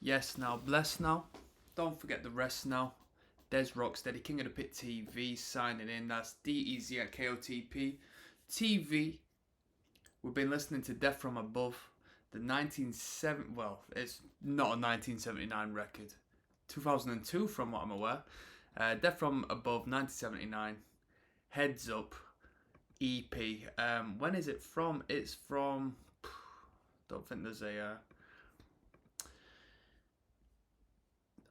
Yes, now, bless now. Don't forget the rest now. Des Rocksteady, King of the Pit TV, signing in. That's DEZ at KOTP. TV, we've been listening to Death from Above, the 1970, well, it's not a 1979 record. 2002, from what I'm aware. Death from Above, 1979. Heads Up, EP. When is it from? It's from. Don't think there's a.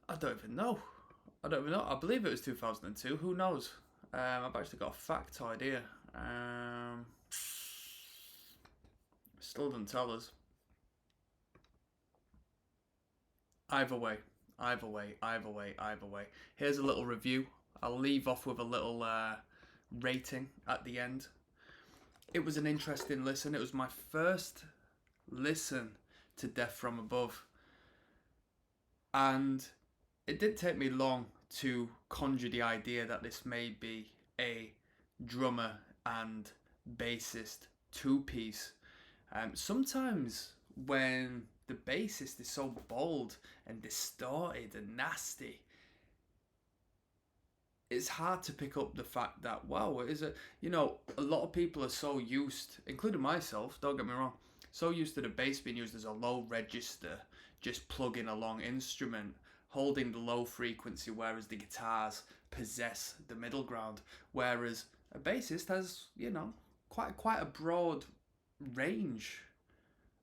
I don't even know. I don't even know. I believe it was 2002. Who knows? I've actually got a factoid here. Still doesn't tell us. Either way, either way, either way, either way. Here's a little review. I'll leave off with a little rating at the end. It was an interesting listen. It was my first listen to Death from Above. And it didn't take me long to conjure the idea that this may be a drummer and bassist two piece. Sometimes when the bassist is so bold and distorted and nasty, it's hard to pick up the fact that wow, it is a lot of people are so used, including myself, don't get me wrong, so used to the bass being used as a low register, just plugging along instrument, holding the low frequency, whereas the guitars possess the middle ground. Whereas a bassist has, quite a broad range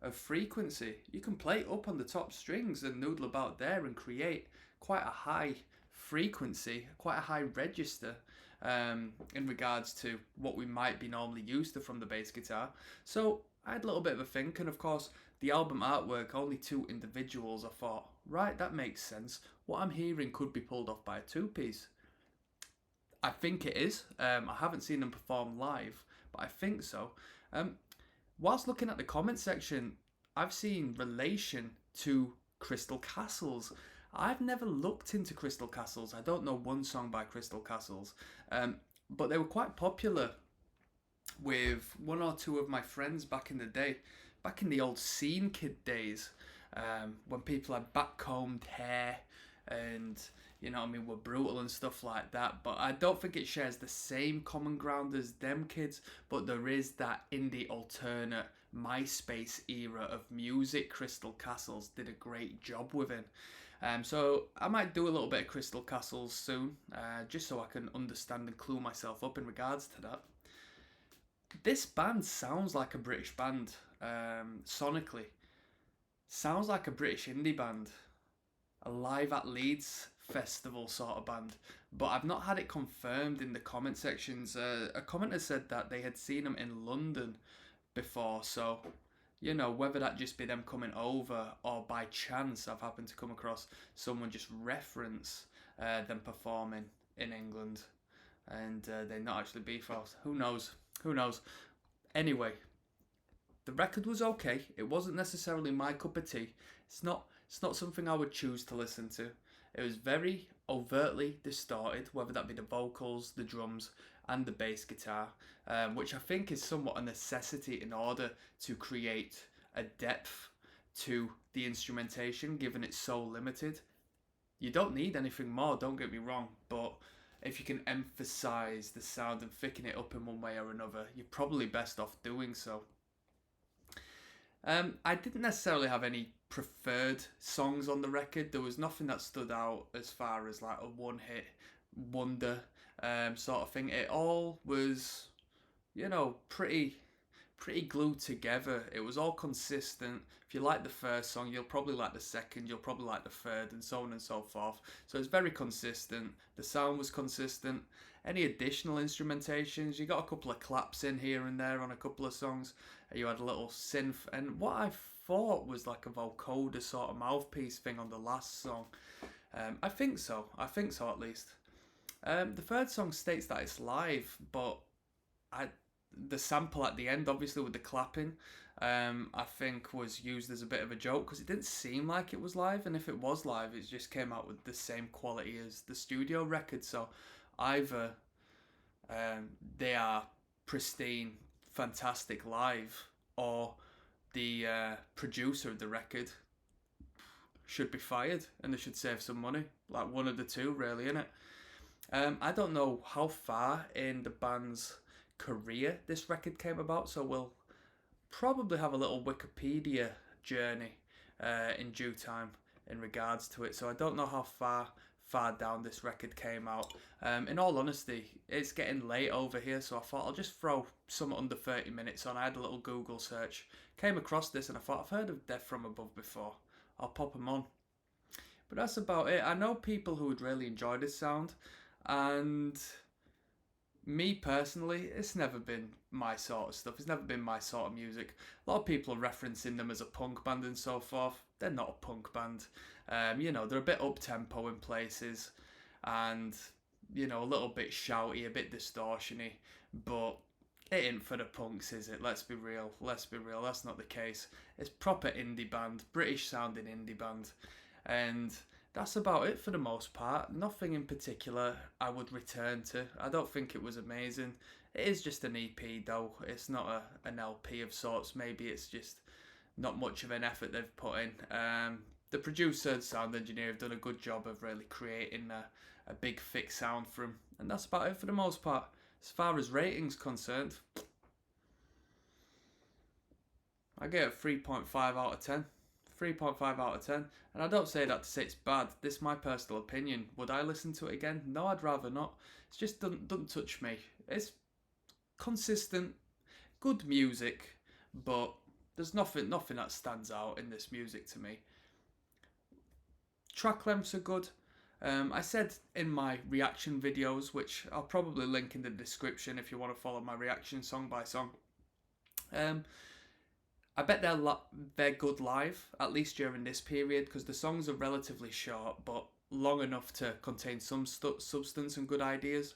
of frequency. You can play up on the top strings and noodle about there and create quite a high frequency, quite a high register in regards to what we might be normally used to from the bass guitar. So I had a little bit of a think, and of course, the album artwork, only two individuals. I thought, right, that makes sense. What I'm hearing could be pulled off by a two piece. I think it is. I haven't seen them perform live, but I think so. Um, whilst looking at the comment section, I've seen relation to Crystal Castles. I've never looked into Crystal Castles. I don't know one song by Crystal Castles, but they were quite popular with one or two of my friends back in the day, back in the old scene kid days, when people had backcombed hair and were brutal and stuff like that. But I don't think it shares the same common ground as them kids, but there is that indie alternate MySpace era of music Crystal Castles did a great job within. So I might do a little bit of Crystal Castles soon, just so I can understand and clue myself up in regards to that. This band sounds like a British band, sonically. Sounds like a British indie band, a live at Leeds festival sort of band. But I've not had it confirmed in the comment sections. A commenter said that they had seen them in London before, so whether that just be them coming over or by chance I've happened to come across someone just reference them performing in England and they not actually be false. Who knows? Who knows? Anyway, the record was okay. It wasn't necessarily my cup of tea. It's not something I would choose to listen to. It was very overtly distorted, whether that be the vocals, the drums, and the bass guitar, which I think is somewhat a necessity in order to create a depth to the instrumentation, given it's so limited. You don't need anything more, don't get me wrong, but if you can emphasize the sound and thicken it up in one way or another, you're probably best off doing so. I didn't necessarily have any preferred songs on the record. There was nothing that stood out as far as like a one hit wonder sort of thing. It all was, pretty glued together. It was all consistent. If you like the first song, you'll probably like the second, you'll probably like the third, and so on and so forth. So it's very consistent. The sound was consistent. Any additional instrumentations, you got a couple of claps in here and there on a couple of songs. You had a little synth, and what I thought was like a vocoder sort of mouthpiece thing on the last song. I think so. I think so at least. The third song states that it's live, but I the sample at the end, obviously with the clapping, I think was used as a bit of a joke because it didn't seem like it was live, and if it was live, it just came out with the same quality as the studio record. So either they are pristine, fantastic live, or the producer of the record should be fired and they should save some money. Like one of the two, really, innit? I don't know how far in the band's career this record came about, so we'll probably have a little Wikipedia journey in due time in regards to it. So I don't know how far down this record came out. In all honesty, it's getting late over here, so I thought I'll just throw some under 30 minutes on. I had a little Google search, came across this, and I thought, I've heard of Death From Above before. I'll pop them on. But that's about it. I know people who would really enjoy this sound, and me personally, it's never been my sort of stuff. It's never been my sort of music. A lot of people are referencing them as a punk band and so forth. They're not a punk band. You know, they're a bit up-tempo in places and, you know, a little bit shouty, a bit distortiony, but it ain't for the punks, is it? Let's be real. That's not the case. It's proper indie band, British sounding indie band. And that's about it for the most part. Nothing in particular I would return to. I don't think it was amazing. It is just an EP though. It's not an LP of sorts. Maybe it's just not much of an effort they've put in. The producer and sound engineer have done a good job of really creating a big thick sound for them. And that's about it for the most part. As far as ratings concerned, I get a 3.5 out of 10. 3.5 out of 10. And I don't say that to say it's bad. This is my personal opinion. Would I listen to it again? No, I'd rather not. It just doesn't touch me. It's consistent, good music, but there's nothing that stands out in this music to me. Track lengths are good. I said in my reaction videos, which I'll probably link in the description if you want to follow my reaction song by song. I bet they're good live, at least during this period, because the songs are relatively short, but long enough to contain some substance and good ideas.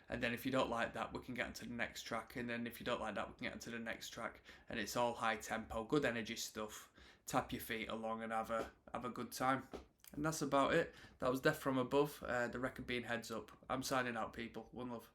And then if you don't like that, we can get into the next track. And then if you don't like that, we can get into the next track. And it's all high tempo, good energy stuff. Tap your feet along and have a good time. And that's about it. That was Death From Above, the record being Heads Up. I'm signing out, people. One love.